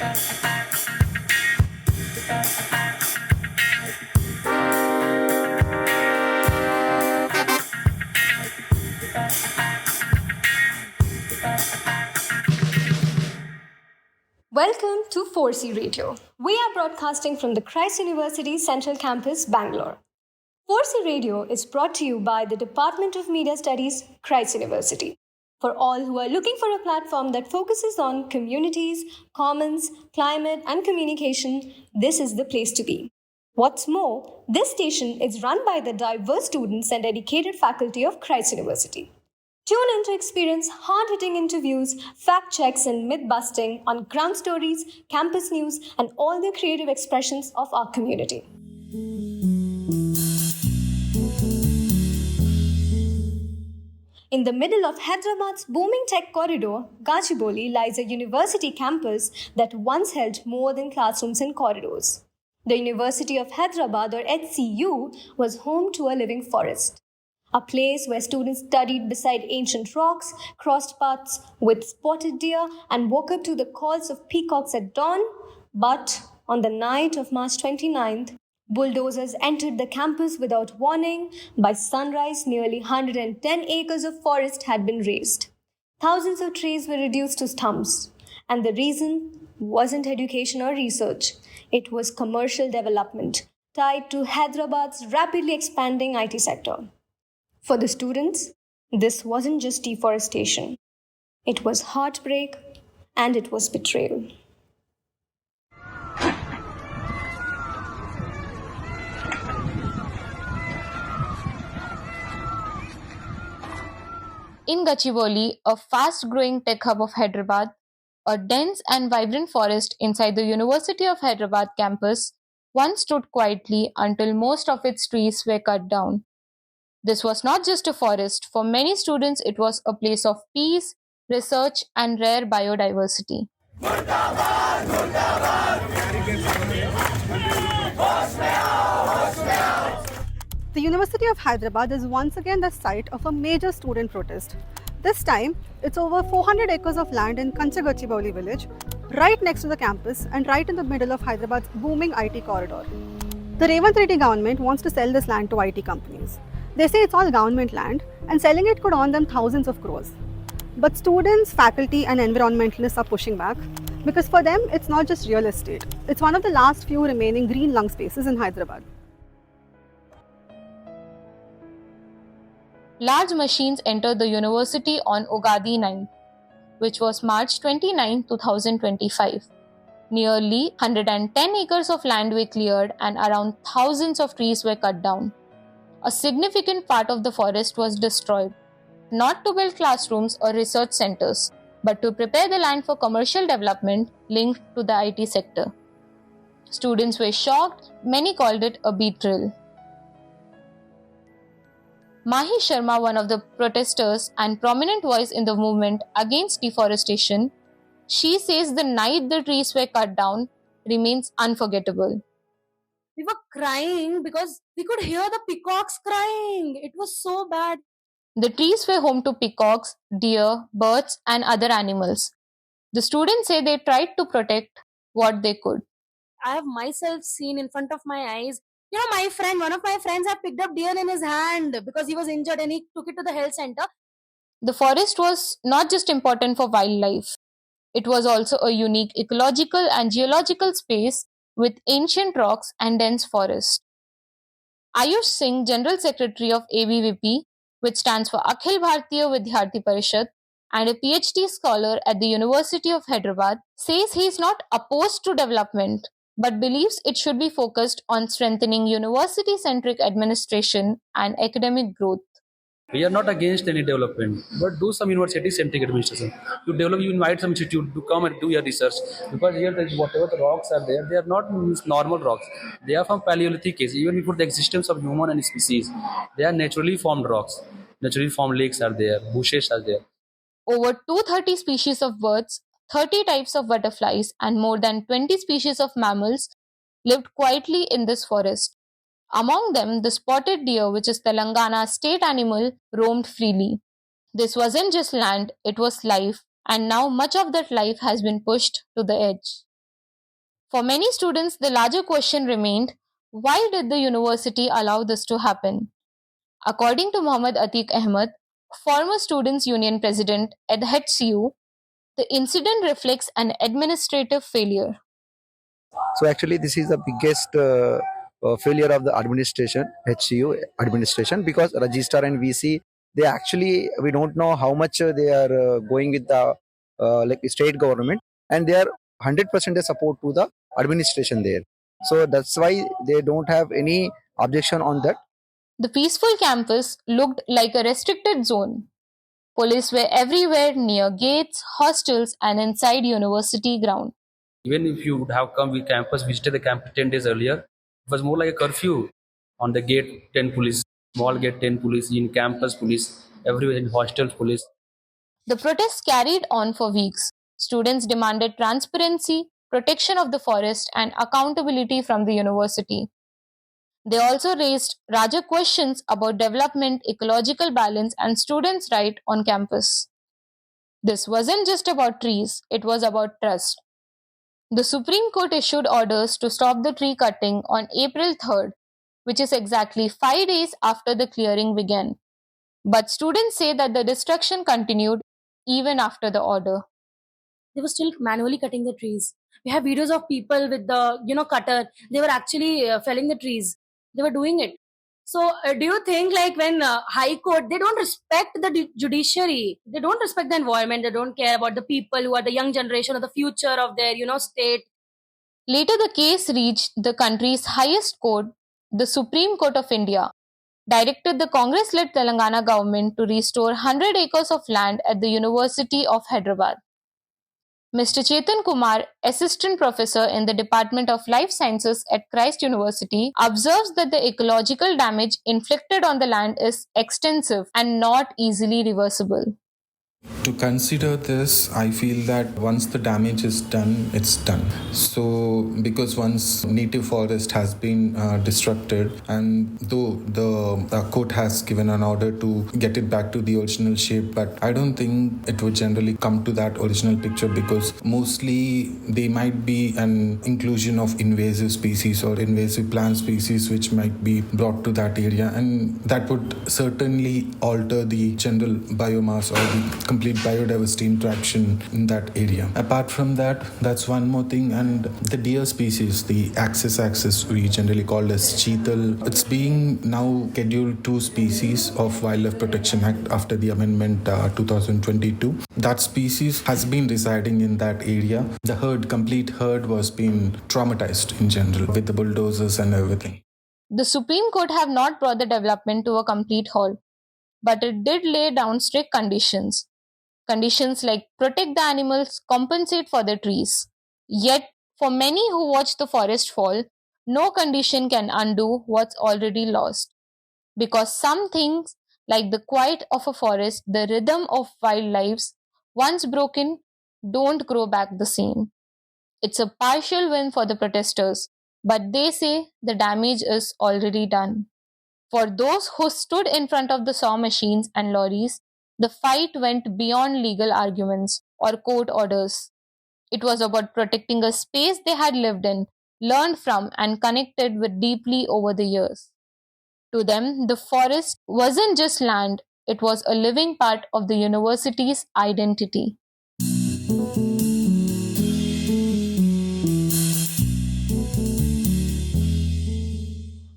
Welcome to 4C Radio. We are broadcasting from the Christ University Central Campus, Bangalore. 4C Radio is brought to you by the Department of Media Studies, Christ University. For all who are looking for a platform that focuses on communities, commons, climate, and communication, this is the place to be. What's more, this station is run by the diverse students and dedicated faculty of Christ University. Tune in to experience hard-hitting interviews, fact checks, and myth-busting on ground stories, campus news, and all the creative expressions of our community. In the middle of Hyderabad's booming tech corridor, Gachibowli lies a university campus that once held more than classrooms and corridors. The University of Hyderabad, or HCU, was home to a living forest. A place where students studied beside ancient rocks, crossed paths with spotted deer, and woke up to the calls of peacocks at dawn. But on the night of March 29th, bulldozers entered the campus without warning. By sunrise, nearly 110 acres of forest had been razed. Thousands of trees were reduced to stumps. And the reason wasn't education or research. It was commercial development tied to Hyderabad's rapidly expanding IT sector. For the students, this wasn't just deforestation. It was heartbreak and it was betrayal. In Gachibowli, a fast-growing tech hub of Hyderabad, a dense and vibrant forest inside the University of Hyderabad campus once stood quietly until most of its trees were cut down. This was not just a forest. For many students, it was a place of peace, research, and rare biodiversity. The University of Hyderabad is once again the site of a major student protest. This time, it's over 400 acres of land in Kanchagachibowli village, right next to the campus and right in the middle of Hyderabad's booming IT corridor. The Revanth Reddy government wants to sell this land to IT companies. They say it's all government land and selling it could earn them thousands of crores. But students, faculty and environmentalists are pushing back because for them it's not just real estate. It's one of the last few remaining green lung spaces in Hyderabad. Large machines entered the university on Ugadi night, which was March 29, 2025. Nearly 110 acres of land were cleared and around thousands of trees were cut down. A significant part of the forest was destroyed, not to build classrooms or research centers, but to prepare the land for commercial development linked to the IT sector. Students were shocked, many called it a betrayal. Mahi Sharma, one of the protesters and prominent voice in the movement against deforestation, she says the night the trees were cut down remains unforgettable. We were crying because we could hear the peacocks crying. It was so bad. The trees were home to peacocks, deer, birds, and other animals. The students say they tried to protect what they could. I have myself seen in front of my eyes. One of my friends had picked up deer in his hand because he was injured and he took it to the health center. The forest was not just important for wildlife, it was also a unique ecological and geological space with ancient rocks and dense forest. Ayush Singh, General Secretary of ABVP, which stands for Akhil Bharatiya Vidyarthi Parishad, and a PhD scholar at the University of Hyderabad, says he is not opposed to development, but believes it should be focused on strengthening university-centric administration and academic growth. We are not against any development, but do some university-centric administration. You develop, you invite some institute to come and do your research. Because here, whatever the rocks are there, they are not normal rocks. They are from Paleolithic age, even before the existence of human and species. They are naturally formed rocks. Naturally formed lakes are there, bushes are there. Over 230 species of birds, 30 types of butterflies, and more than 20 species of mammals lived quietly in this forest. Among them, the spotted deer, which is Telangana's state animal, roamed freely. This wasn't just land, it was life, and now much of that life has been pushed to the edge. For many students, the larger question remained, why did the university allow this to happen? According to Muhammad Atiq Ahmed, former Students' Union president at HCU, the incident reflects an administrative failure. So actually, this is the biggest failure of the administration, HCU administration, because registrar and VC, they actually, we don't know how much they are going with the like state government, and they are 100% support to the administration there. So that's why they don't have any objection on that. The peaceful campus looked like a restricted zone. Police were everywhere near gates, hostels, and inside university ground. Even if you would have come with campus, visited the campus 10 days earlier, it was more like a curfew. On the gate, 10 police, small gate, 10 police, in campus police, everywhere in hostels police. The protests carried on for weeks. Students demanded transparency, protection of the forest, and accountability from the university. They also raised larger questions about development, ecological balance, and students' right on campus. This wasn't just about trees, it was about trust. The Supreme Court issued orders to stop the tree cutting on April 3rd, which is exactly 5 days after the clearing began. But students say that the destruction continued even after the order. They were still manually cutting the trees. We have videos of people with the cutter. They were actually felling the trees. They were doing it. So do you think like when High Court, they don't respect the judiciary, they don't respect the environment, they don't care about the people who are the young generation or the future of their state? Later, the case reached the country's highest court, the Supreme Court of India, directed the Congress-led Telangana government to restore 100 acres of land at the University of Hyderabad. Mr. Chetan Kumar, assistant professor in the Department of Life Sciences at Christ University, observes that the ecological damage inflicted on the land is extensive and not easily reversible. To consider this, I feel that once the damage is done, it's done. So, because once native forest has been disrupted, and though the court has given an order to get it back to the original shape, but I don't think it would generally come to that original picture, because mostly they might be an inclusion of invasive species or invasive plant species which might be brought to that area, and that would certainly alter the general biomass or the complete biodiversity interaction in that area. Apart from that, that's one more thing. And the deer species, the axis we generally call as cheetal, it's being now scheduled 2 species of Wildlife Protection Act after the amendment 2022. That species has been residing in that area. The complete herd was being traumatized in general with the bulldozers and everything. The Supreme Court have not brought the development to a complete halt, but it did lay down strict conditions. Conditions like protect the animals, compensate for the trees. Yet, for many who watch the forest fall, no condition can undo what's already lost. Because some things, like the quiet of a forest, the rhythm of wildlife, once broken, don't grow back the same. It's a partial win for the protesters, but they say the damage is already done. For those who stood in front of the saw machines and lorries, the fight went beyond legal arguments or court orders. It was about protecting a space they had lived in, learned from, and connected with deeply over the years. To them, the forest wasn't just land, it was a living part of the university's identity.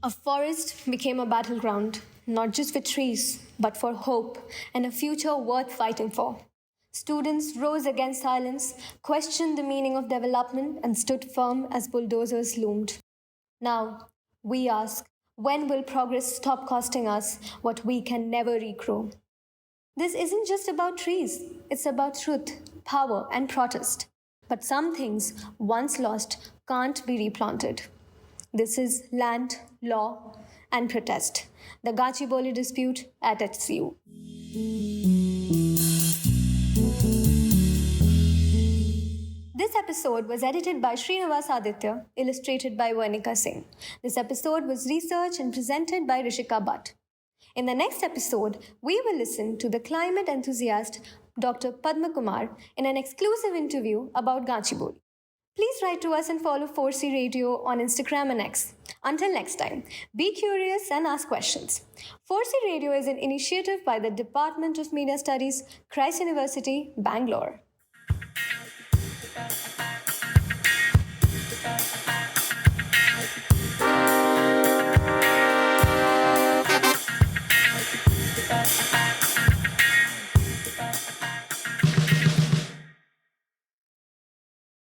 A forest became a battleground, not just for trees, but for hope and a future worth fighting for. Students rose against silence, questioned the meaning of development, and stood firm as bulldozers loomed. Now, we ask, when will progress stop costing us what we can never regrow? This isn't just about trees, it's about truth, power, and protest. But some things, once lost, can't be replanted. This is land, law, and protest. The Gachibowli dispute at HCU. This episode was edited by Srinivas Aditya, illustrated by Varnika Singh. This episode was researched and presented by Rishika Bhatt. In the next episode, we will listen to the climate enthusiast Dr. Padma Kumar in an exclusive interview about Gachibowli. Please write to us and follow 4C Radio on Instagram and X. Until next time, be curious and ask questions. 4C Radio is an initiative by the Department of Media Studies, Christ University, Bangalore.